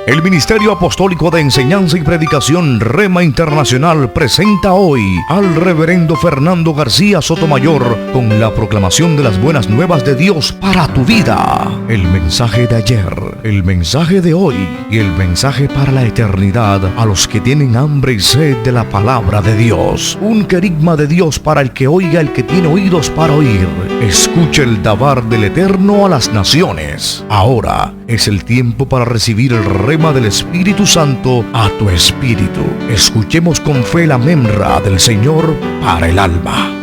El Ministerio Apostólico de Enseñanza y Predicación Rema Internacional presenta hoy al Reverendo Fernando García Sotomayor con la proclamación de las buenas nuevas de Dios para tu vida. El mensaje de ayer, el mensaje de hoy y el mensaje para la eternidad a los que tienen hambre y sed de la palabra de Dios. Un querigma de Dios para el que oiga, el que tiene oídos para oír. Escuche el dabar del Eterno a las naciones. Ahora es el tiempo para recibir el rema del Espíritu Santo a tu espíritu. Escuchemos con fe la memra del Señor para el alma.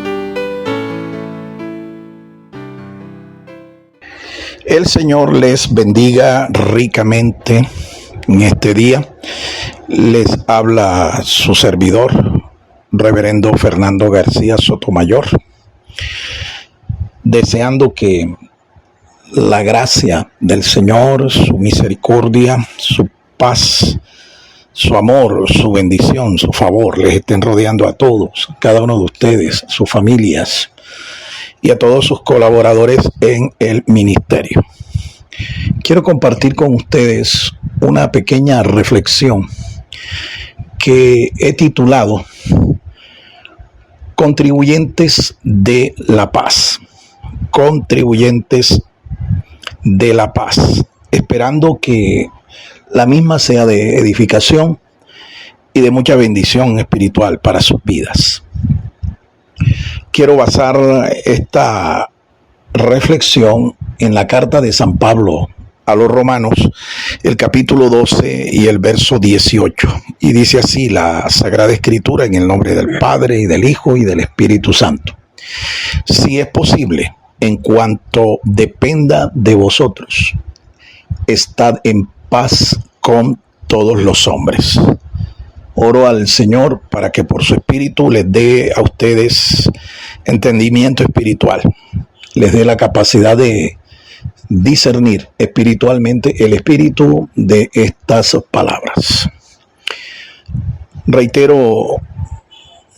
El Señor les bendiga ricamente en este día. Les habla su servidor, Reverendo Fernando García Sotomayor, deseando que la gracia del Señor, su misericordia, su paz, su amor, su bendición, su favor les estén rodeando a todos, cada uno de ustedes, sus familias y a todos sus colaboradores en el ministerio. Quiero compartir con ustedes una pequeña reflexión que he titulado Contribuyentes de la Paz. Contribuyentes de la paz, esperando que la misma sea de edificación y de mucha bendición espiritual para sus vidas. Quiero basar esta reflexión en la carta de San Pablo a los Romanos, el capítulo 12 y el verso 18. Y dice así la Sagrada Escritura, en el nombre del Padre y del Hijo y del Espíritu Santo. Si es posible, en cuanto dependa de vosotros, estad en paz con todos los hombres. Oro al Señor para que por su Espíritu les dé a ustedes entendimiento espiritual, les dé la capacidad de discernir espiritualmente el espíritu de estas palabras. Reitero,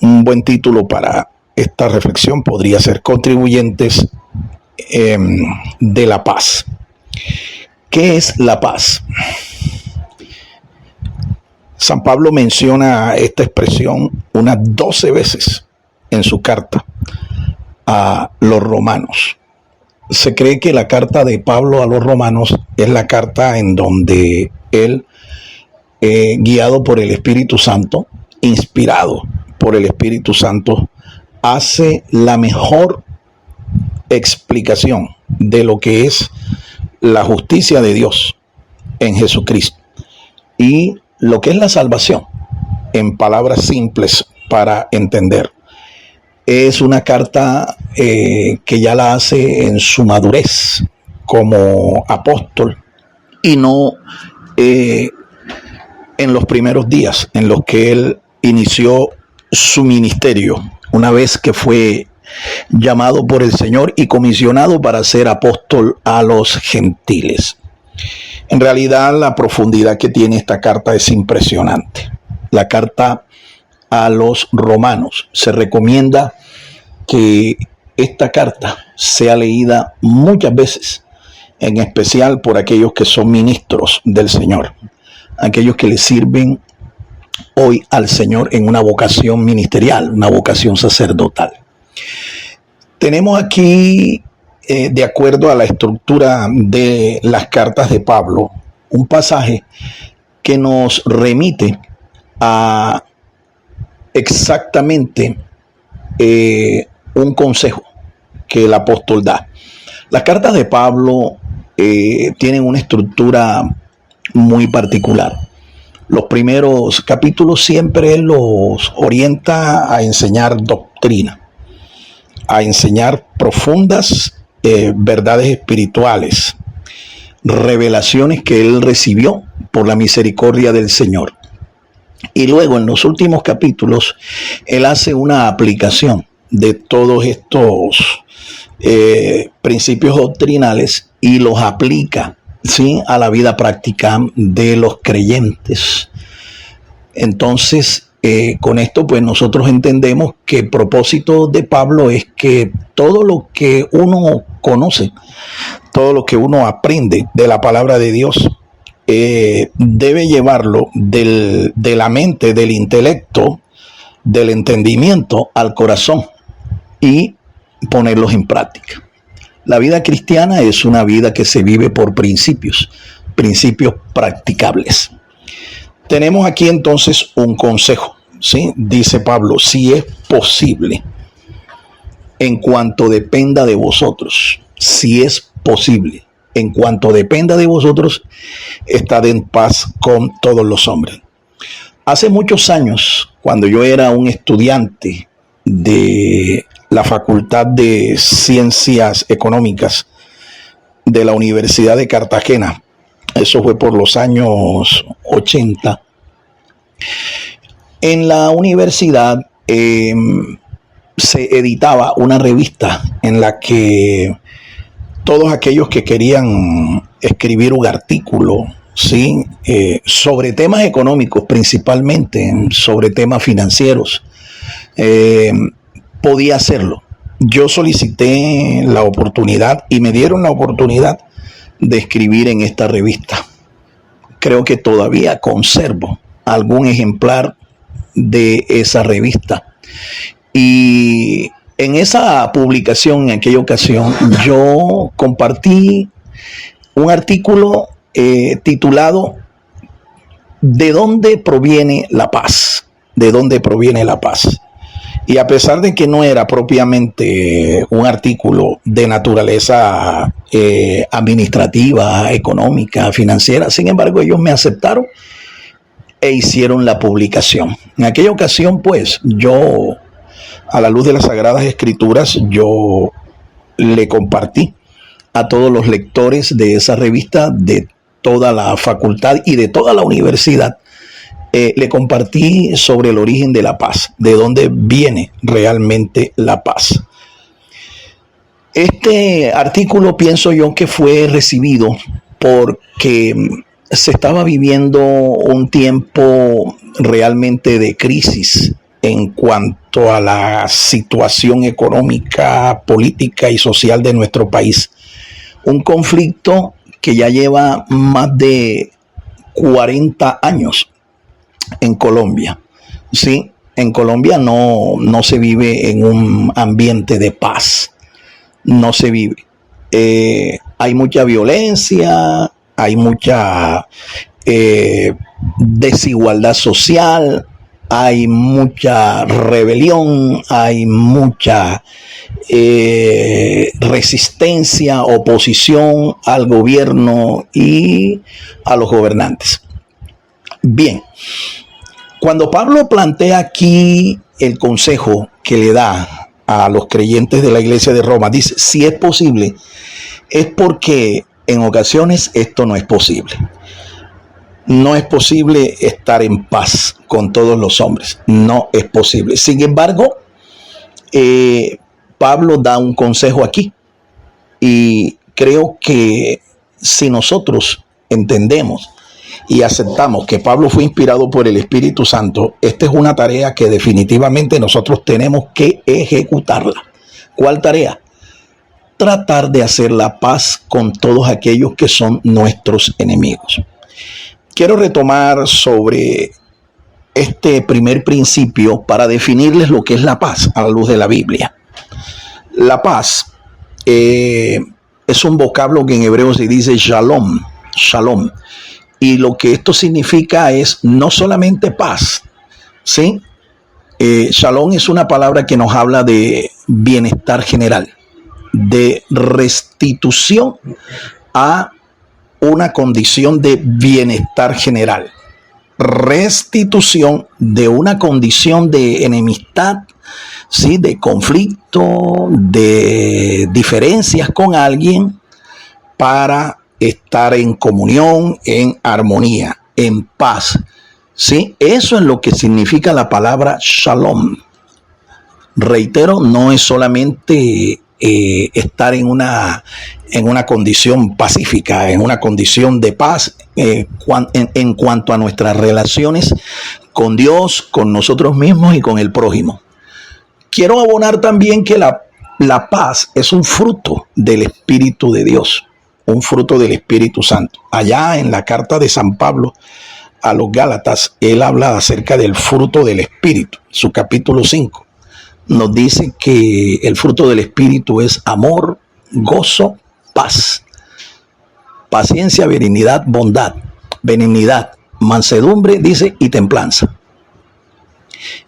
un buen título para esta reflexión podría ser Contribuyentes de la paz. ¿Qué es la paz? San Pablo menciona esta expresión unas 12 veces en su carta a los romanos. Se cree que la carta de Pablo a los romanos es la carta en donde él, guiado por el Espíritu Santo, inspirado por el Espíritu Santo, hace la mejor explicación de lo que es la justicia de Dios en Jesucristo y lo que es la salvación en palabras simples para entender. Es una carta que ya la hace en su madurez como apóstol y no en los primeros días en los que él inició su ministerio, una vez que fue llamado por el Señor y comisionado para ser apóstol a los gentiles. En realidad, la profundidad que tiene esta carta es impresionante. La carta a los romanos. Se recomienda que esta carta sea leída muchas veces, en especial por aquellos que son ministros del Señor, aquellos que le sirven hoy al Señor en una vocación ministerial, una vocación sacerdotal. Tenemos aquí, de acuerdo a la estructura de las cartas de Pablo, un pasaje que nos remite a exactamente un consejo que el apóstol da. Las cartas de Pablo tienen una estructura muy particular. Los primeros capítulos siempre él los orienta a enseñar doctrina, a enseñar profundas verdades espirituales, revelaciones que él recibió por la misericordia del Señor. Y luego en los últimos capítulos él hace una aplicación de todos estos principios doctrinales y los aplica, ¿sí?, a la vida práctica de los creyentes. Entonces, con esto pues nosotros entendemos que el propósito de Pablo es que todo lo que uno conoce, todo lo que uno aprende de la palabra de Dios, debe llevarlo de la mente, del intelecto, del entendimiento al corazón y ponerlos en práctica. La vida cristiana es una vida que se vive por principios practicables. Tenemos aquí entonces un consejo, ¿sí? Dice Pablo, si es posible, en cuanto dependa de vosotros, si es posible, en cuanto dependa de vosotros, estad en paz con todos los hombres. Hace muchos años, cuando yo era un estudiante de la Facultad de Ciencias Económicas de la Universidad de Cartagena, eso fue por los años 80, en la universidad se editaba una revista en la que todos aquellos que querían escribir un artículo, ¿sí? Sobre temas económicos, principalmente sobre temas financieros, podía hacerlo. Yo solicité la oportunidad y me dieron la oportunidad de escribir en esta revista. Creo que todavía conservo algún ejemplar de esa revista. Y en esa publicación, en aquella ocasión, yo compartí un artículo titulado ¿De dónde proviene la paz? ¿De dónde proviene la paz? Y a pesar de que no era propiamente un artículo de naturaleza administrativa, económica, financiera, sin embargo, ellos me aceptaron e hicieron la publicación. En aquella ocasión, pues, yo, a la luz de las Sagradas Escrituras, yo le compartí a todos los lectores de esa revista, de toda la facultad y de toda la universidad, le compartí sobre el origen de la paz, de dónde viene realmente la paz. Este artículo pienso yo que fue recibido porque se estaba viviendo un tiempo realmente de crisis en cuanto a la situación económica, política y social de nuestro país. Un conflicto que ya lleva más de 40 años en Colombia. Sí, en Colombia no se vive en un ambiente de paz. No se vive. Hay mucha violencia, hay mucha desigualdad social, hay mucha rebelión, hay mucha resistencia, oposición al gobierno y a los gobernantes. Bien, cuando Pablo plantea aquí el consejo que le da a los creyentes de la iglesia de Roma, dice, si es posible, es porque en ocasiones esto no es posible. No es posible estar en paz con todos los hombres. No es posible. Sin embargo, Pablo da un consejo aquí. Y creo que si nosotros entendemos y aceptamos que Pablo fue inspirado por el Espíritu Santo, esta es una tarea que definitivamente nosotros tenemos que ejecutarla. ¿Cuál tarea? Tratar de hacer la paz con todos aquellos que son nuestros enemigos. Quiero retomar sobre este primer principio para definirles lo que es la paz a la luz de la Biblia. La paz es un vocablo que en hebreo se dice shalom, shalom. Y lo que esto significa es no solamente paz, ¿sí? Shalom es una palabra que nos habla de bienestar general, de restitución a una condición de bienestar general, restitución de una condición de enemistad, ¿sí? De conflicto, de diferencias con alguien, para estar en comunión, en armonía, en paz. ¿Sí? Eso es lo que significa la palabra shalom. Reitero, no es solamente estar en una condición pacífica, en una condición de paz en cuanto a nuestras relaciones con Dios, con nosotros mismos y con el prójimo. Quiero abonar también que la paz es un fruto del Espíritu de Dios. un fruto del Espíritu Santo. Allá en la carta de San Pablo a los Gálatas, él habla acerca del fruto del Espíritu. Su capítulo 5 nos dice que el fruto del Espíritu es amor, gozo, paz, paciencia, benignidad, mansedumbre, dice, y templanza.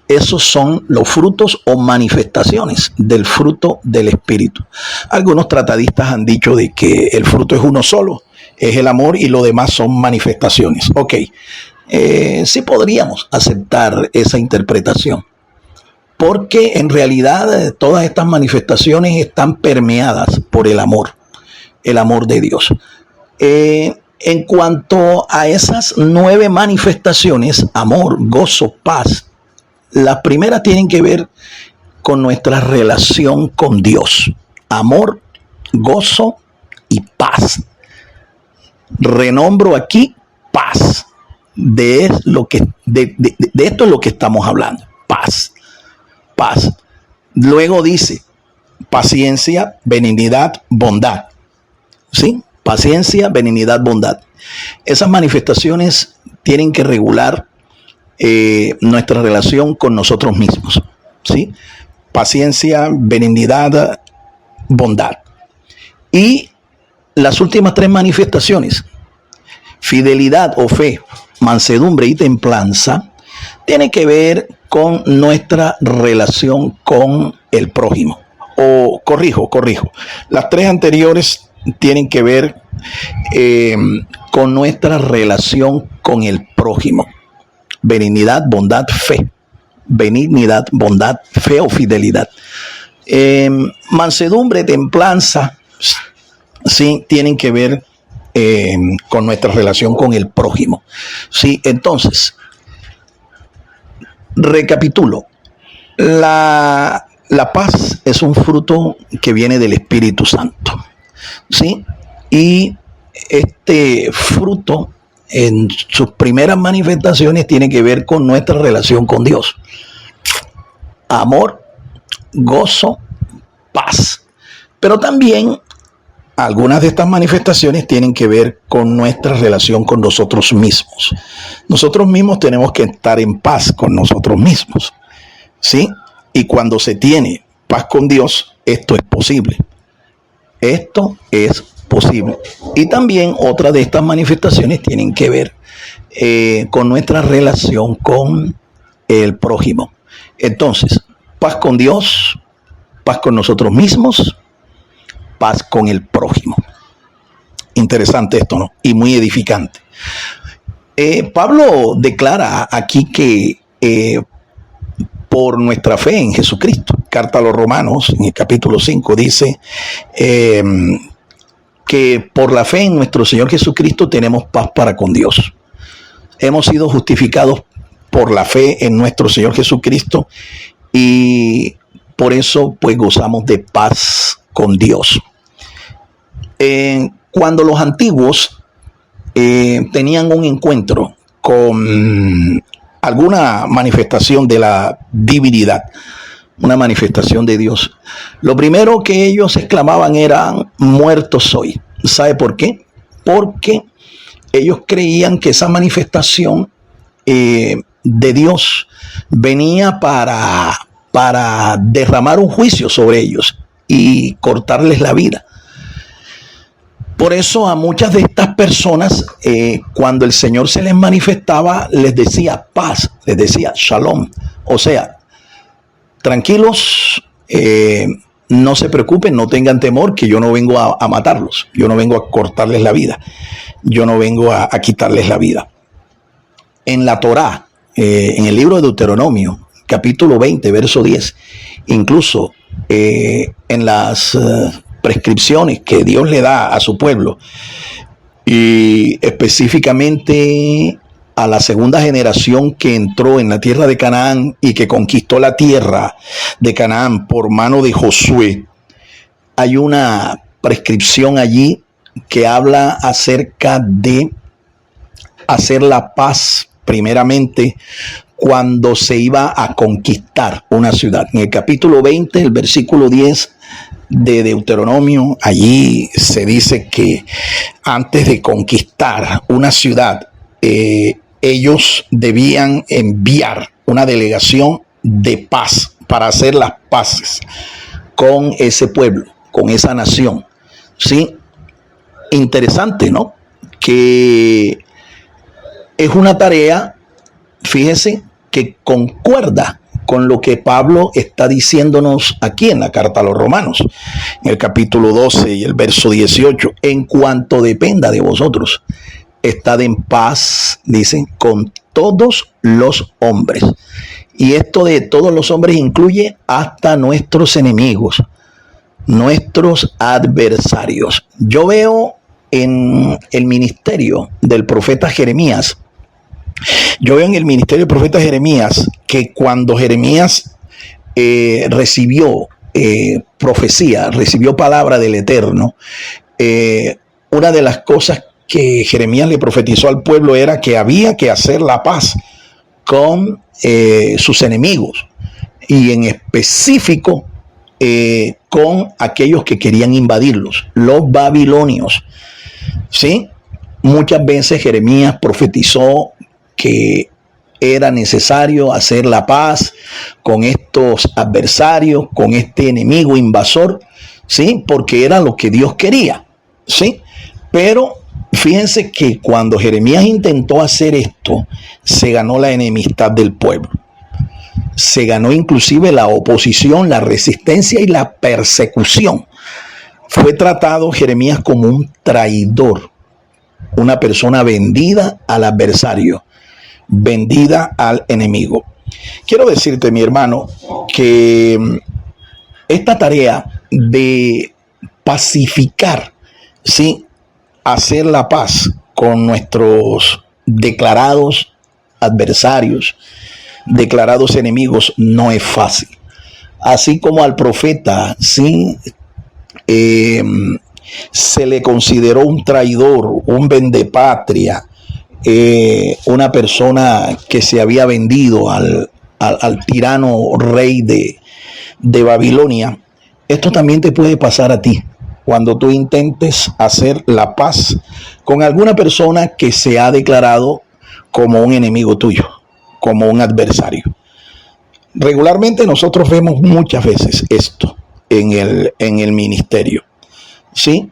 Esos son los frutos o manifestaciones del fruto del Espíritu. Algunos tratadistas han dicho de que el fruto es uno solo, es el amor, y lo demás son manifestaciones. Ok, sí podríamos aceptar esa interpretación, porque en realidad todas estas manifestaciones están permeadas por el amor de Dios. En cuanto a esas 9 manifestaciones, amor, gozo, paz, las primeras tienen que ver con nuestra relación con Dios. Amor, gozo y paz. Renombro aquí paz. De esto es lo que estamos hablando. Paz. Luego dice paciencia, benignidad, bondad. ¿Sí? Paciencia, benignidad, bondad. Esas manifestaciones tienen que regular nuestra relación con nosotros mismos. ¿Sí? Paciencia, benignidad, bondad. Y las últimas 3 manifestaciones, fidelidad o fe, mansedumbre y templanza, tiene que ver con nuestra relación con el prójimo. O corrijo. Las 3 anteriores tienen que ver con nuestra relación con el prójimo. Benignidad, bondad, fe. Benignidad, bondad, fe o fidelidad. Mansedumbre, templanza, sí, tienen que ver con nuestra relación con el prójimo. Sí, entonces, recapitulo. La paz es un fruto que viene del Espíritu Santo. ¿Sí? Y este fruto, en sus primeras manifestaciones, tiene que ver con nuestra relación con Dios. Amor, gozo, paz. Pero también algunas de estas manifestaciones tienen que ver con nuestra relación con nosotros mismos. Nosotros mismos tenemos que estar en paz con nosotros mismos. ¿Sí? Y cuando se tiene paz con Dios, esto es posible. Esto es posible. Y también otras de estas manifestaciones tienen que ver con nuestra relación con el prójimo. Entonces, paz con Dios, paz con nosotros mismos, paz con el prójimo. Interesante esto, ¿no? Y muy edificante. Pablo declara aquí que por nuestra fe en Jesucristo, carta a los Romanos, en el capítulo 5, dice que por la fe en nuestro Señor Jesucristo tenemos paz para con Dios. Hemos sido justificados por la fe en nuestro Señor Jesucristo y por eso pues gozamos de paz con Dios. Cuando los antiguos tenían un encuentro con alguna manifestación de la divinidad, una manifestación de Dios, lo primero que ellos exclamaban era: muerto soy. ¿Sabe por qué? Porque ellos creían que esa manifestación de Dios venía para derramar un juicio sobre ellos y cortarles la vida. Por eso a muchas de estas personas, cuando el Señor se les manifestaba, les decía paz, les decía shalom. O sea, tranquilos, no se preocupen, no tengan temor, que yo no vengo a matarlos, yo no vengo a cortarles la vida, yo no vengo a quitarles la vida. En la Torá, en el libro de Deuteronomio, capítulo 20, verso 10, incluso en las prescripciones que Dios le da a su pueblo, y específicamente a la segunda generación que entró en la tierra de Canaán y que conquistó la tierra de Canaán por mano de Josué, hay una prescripción allí que habla acerca de hacer la paz primeramente cuando se iba a conquistar una ciudad. En el capítulo 20, el versículo 10, de Deuteronomio, allí se dice que antes de conquistar una ciudad, ellos debían enviar una delegación de paz para hacer las paces con ese pueblo, con esa nación. Sí, interesante, ¿no? Que es una tarea, fíjese, que concuerda con lo que Pablo está diciéndonos aquí en la carta a los Romanos, en el capítulo 12 y el verso 18. En cuanto dependa de vosotros, estad en paz, dicen, con todos los hombres. Y esto de todos los hombres incluye hasta nuestros enemigos, nuestros adversarios. Yo veo en el ministerio del profeta Jeremías, que cuando Jeremías recibió profecía, recibió palabra del Eterno, una de las cosas que Jeremías le profetizó al pueblo era que había que hacer la paz con sus enemigos, y en específico con aquellos que querían invadirlos, los babilonios. ¿Sí? Muchas veces Jeremías profetizó que era necesario hacer la paz con estos adversarios, con este enemigo invasor, ¿sí? Porque era lo que Dios quería, ¿sí? Pero fíjense que cuando Jeremías intentó hacer esto, se ganó la enemistad del pueblo. Se ganó inclusive la oposición, la resistencia y la persecución. Fue tratado Jeremías como un traidor, una persona vendida al adversario, vendida al enemigo. Quiero decirte, mi hermano, que esta tarea de pacificar, ¿sí?, hacer la paz con nuestros declarados adversarios, declarados enemigos, no es fácil. Así como al profeta, sí, se le consideró un traidor, un vendepatria, una persona que se había vendido al tirano rey de Babilonia. Esto también te puede pasar a ti cuando tú intentes hacer la paz con alguna persona que se ha declarado como un enemigo tuyo, como un adversario. Regularmente nosotros vemos muchas veces esto en el ministerio, ¿sí?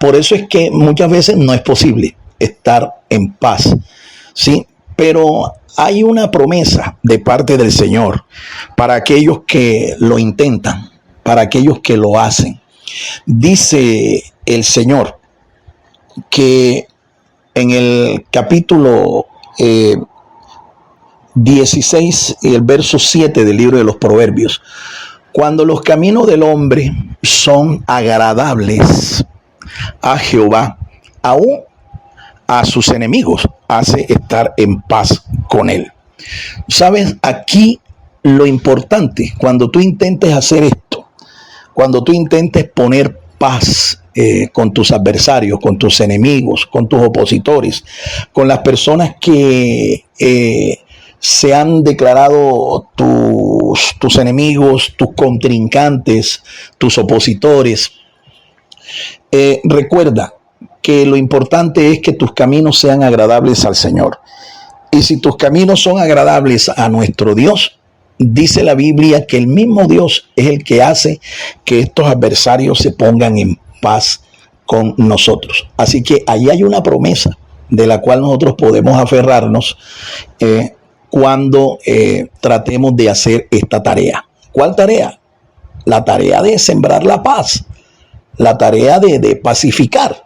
Por eso es que muchas veces no es posible estar en paz, ¿sí? Pero hay una promesa de parte del Señor para aquellos que lo intentan, para aquellos que lo hacen. Dice el Señor que en el capítulo 16 y el verso 7 del libro de los Proverbios: cuando los caminos del hombre son agradables a Jehová, aún a sus enemigos hace estar en paz con él. ¿Sabes? Aquí lo importante, cuando tú intentes hacer esto, cuando tú intentes poner paz con tus adversarios, con tus enemigos, con tus opositores, con las personas que se han declarado tus enemigos, tus contrincantes, tus opositores, recuerda que lo importante es que tus caminos sean agradables al Señor. Y si tus caminos son agradables a nuestro Dios, dice la Biblia que el mismo Dios es el que hace que estos adversarios se pongan en paz con nosotros. Así que ahí hay una promesa de la cual nosotros podemos aferrarnos cuando tratemos de hacer esta tarea. ¿Cuál tarea? La tarea de sembrar la paz, la tarea de pacificar.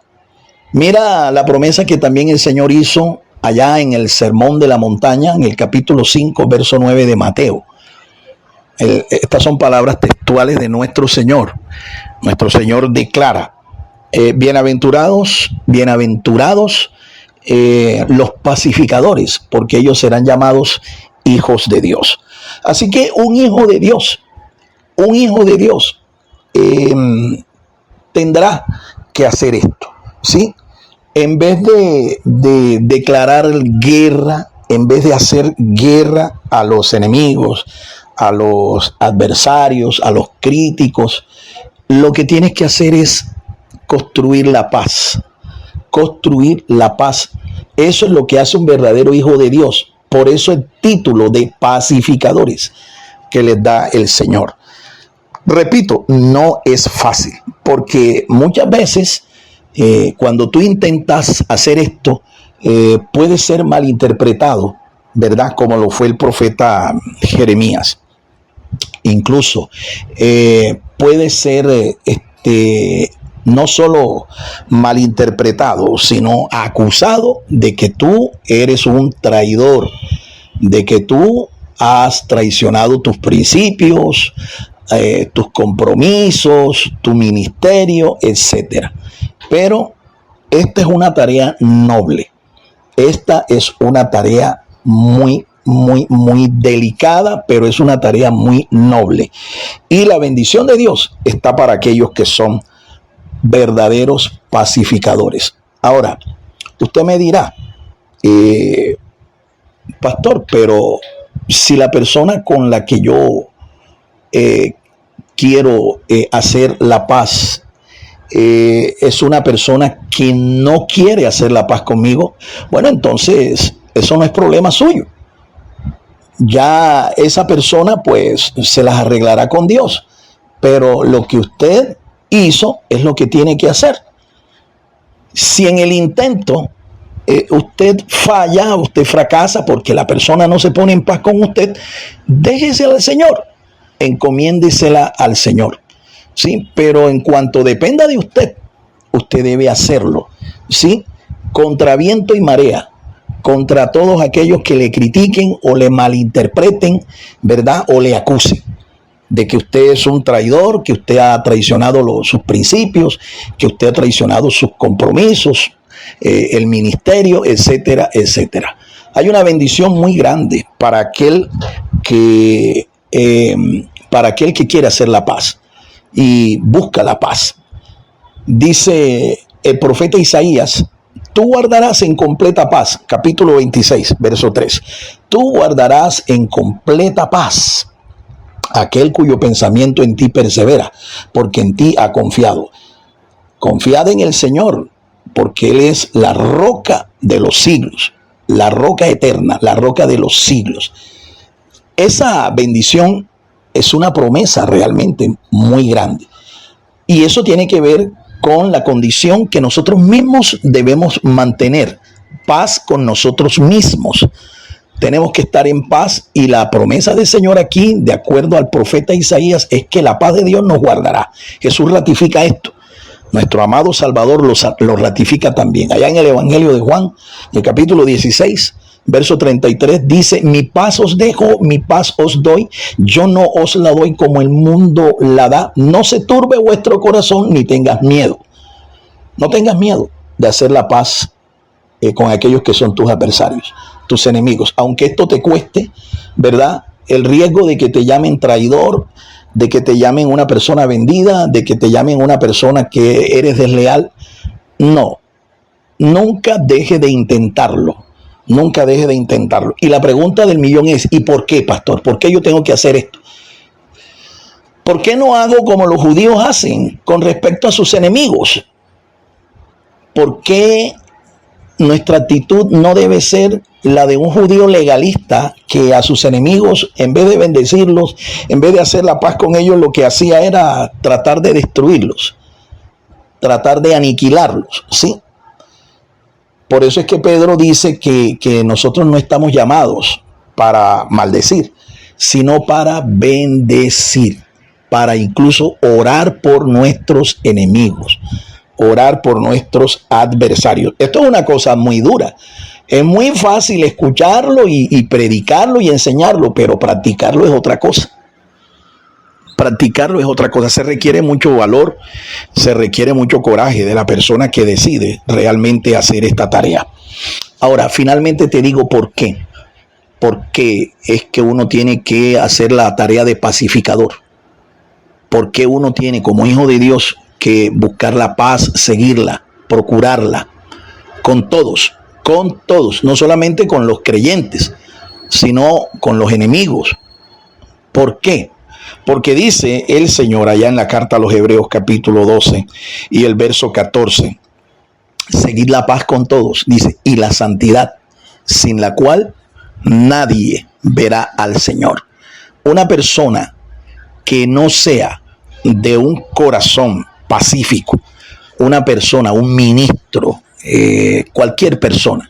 Mira la promesa que también el Señor hizo allá en el Sermón de la Montaña, en el capítulo 5, verso 9 de Mateo. Estas son palabras textuales de nuestro Señor. Nuestro Señor declara: bienaventurados los pacificadores, porque ellos serán llamados hijos de Dios. Así que un hijo de Dios tendrá que hacer esto, ¿sí? En vez de declarar guerra, en vez de hacer guerra a los enemigos, a los adversarios, a los críticos, lo que tienes que hacer es construir la paz. Construir la paz. Eso es lo que hace un verdadero hijo de Dios. Por eso el título de pacificadores que les da el Señor. Repito, no es fácil, porque muchas veces cuando tú intentas hacer esto, puede ser malinterpretado, ¿verdad? Como lo fue el profeta Jeremías. Incluso puede ser no solo malinterpretado, sino acusado de que tú eres un traidor, de que tú has traicionado tus principios, tus compromisos, tu ministerio, etcétera. Pero esta es una tarea noble. Esta es una tarea muy delicada, pero es una tarea muy noble. Y la bendición de Dios está para aquellos que son verdaderos pacificadores. Ahora, usted me dirá, pastor, pero si la persona con la que yo quiero hacer la paz es una persona que no quiere hacer la paz conmigo, bueno, entonces eso no es problema suyo. Ya esa persona pues se las arreglará con Dios, pero lo que usted hizo es lo que tiene que hacer. Si en el intento usted falla, usted fracasa porque la persona no se pone en paz con usted, déjese al Señor, encomiéndesela al Señor, ¿sí? Pero en cuanto dependa de usted, usted debe hacerlo, ¿sí? Contra viento y marea, contra todos aquellos que le critiquen o le malinterpreten, ¿verdad? O le acusen de que usted es un traidor, que usted ha traicionado sus principios, que usted ha traicionado sus compromisos, el ministerio, etcétera, etcétera. Hay una bendición muy grande para aquel que quiere hacer la paz y busca la paz. Dice el profeta Isaías: tú guardarás en completa paz, capítulo 26, verso 3. Tú guardarás en completa paz aquel cuyo pensamiento en ti persevera, porque en ti ha confiado. Confiad en el Señor, porque Él es la roca de los siglos, la roca eterna, la roca de los siglos. Esa bendición es una promesa realmente muy grande. Y eso tiene que ver con la condición que nosotros mismos debemos mantener, paz con nosotros mismos. Tenemos que estar en paz, y la promesa del Señor aquí, de acuerdo al profeta Isaías, es que la paz de Dios nos guardará. Jesús ratifica esto. Nuestro amado Salvador lo ratifica también. Allá en el Evangelio de Juan, en el capítulo 16, verso 33, dice: mi paz os dejo, mi paz os doy. Yo no os la doy como el mundo la da. No se turbe vuestro corazón, ni tengas miedo. No tengas miedo de hacer la paz con aquellos que son tus adversarios, tus enemigos. Aunque esto te cueste, ¿verdad? El riesgo de que te llamen traidor, de que te llamen una persona vendida, de que te llamen una persona que eres desleal. No, nunca deje de intentarlo. Nunca deje de intentarlo. Y la pregunta del millón es: ¿y por qué, pastor? ¿Por qué yo tengo que hacer esto? ¿Por qué no hago como los judíos hacen con respecto a sus enemigos? ¿Por qué nuestra actitud no debe ser la de un judío legalista que a sus enemigos, en vez de bendecirlos, en vez de hacer la paz con ellos, lo que hacía era tratar de destruirlos, tratar de aniquilarlos, ¿sí? Por eso es que Pedro dice que nosotros no estamos llamados para maldecir, sino para bendecir, para incluso orar por nuestros enemigos, orar por nuestros adversarios. Esto es una cosa muy dura. Es muy fácil escucharlo y predicarlo y enseñarlo, pero practicarlo es otra cosa. Practicarlo es otra cosa. Se requiere mucho valor, se requiere mucho coraje de la persona que decide realmente hacer esta tarea. Ahora, finalmente te digo por qué. Porque es que uno tiene que hacer la tarea de pacificador. Porque uno tiene, como hijo de Dios, que buscar la paz, seguirla, procurarla con todos, no solamente con los creyentes, sino con los enemigos. ¿Por qué? Porque dice el Señor allá en la carta a los Hebreos capítulo 12 y el verso 14, seguid la paz con todos, dice, y la santidad, sin la cual nadie verá al Señor. Una persona que no sea de un corazón pacífico, una persona, un ministro, cualquier persona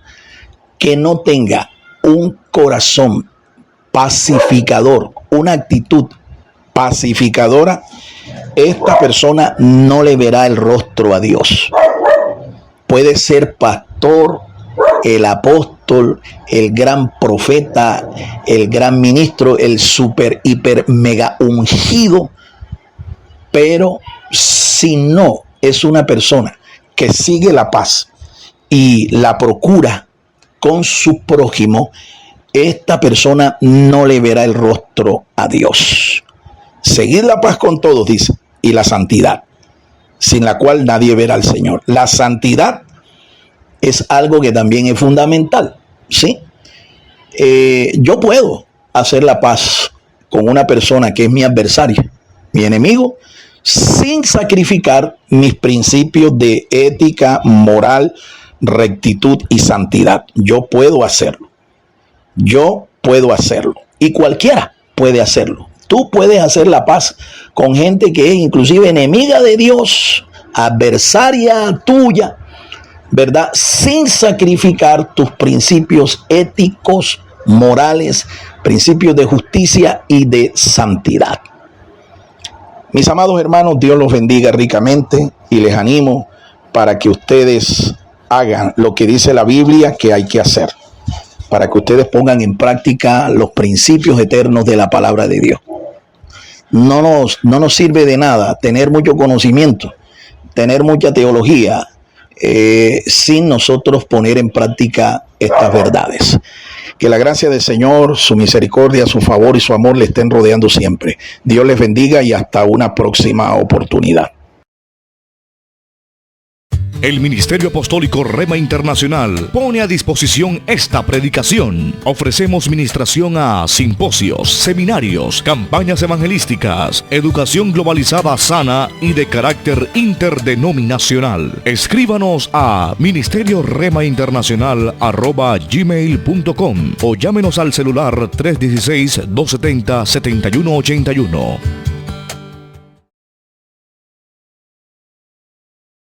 que no tenga un corazón pacificador, una actitud pacificadora, esta persona no le verá el rostro a Dios. Puede ser pastor, el apóstol, el gran profeta, el gran ministro, el super, hiper, mega ungido, pero si no es una persona que sigue la paz y la procura con su prójimo, esta persona no le verá el rostro a Dios. Seguid la paz con todos, dice, y la santidad, sin la cual nadie verá al Señor. La santidad es algo que también es fundamental, ¿sí? Yo puedo hacer la paz con una persona que es mi adversario, mi enemigo, sin sacrificar mis principios de ética, moral, rectitud y santidad. Yo puedo hacerlo. Yo puedo hacerlo. Y cualquiera puede hacerlo. Tú puedes hacer la paz con gente que es inclusive enemiga de Dios, adversaria tuya, ¿verdad? Sin sacrificar tus principios éticos, morales, principios de justicia y de santidad. Mis amados hermanos, Dios los bendiga ricamente y les animo para que ustedes hagan lo que dice la Biblia que hay que hacer, para que ustedes pongan en práctica los principios eternos de la palabra de Dios. No nos sirve de nada tener mucho conocimiento, tener mucha teología, sin nosotros poner en práctica estas verdades. Que la gracia del Señor, su misericordia, su favor y su amor le estén rodeando siempre. Dios les bendiga y hasta una próxima oportunidad. El Ministerio Apostólico Rema Internacional pone a disposición esta predicación. Ofrecemos ministración a simposios, seminarios, campañas evangelísticas, educación globalizada sana y de carácter interdenominacional. Escríbanos a ministerioremainternacional@gmail.com o llámenos al celular 316-270-7181.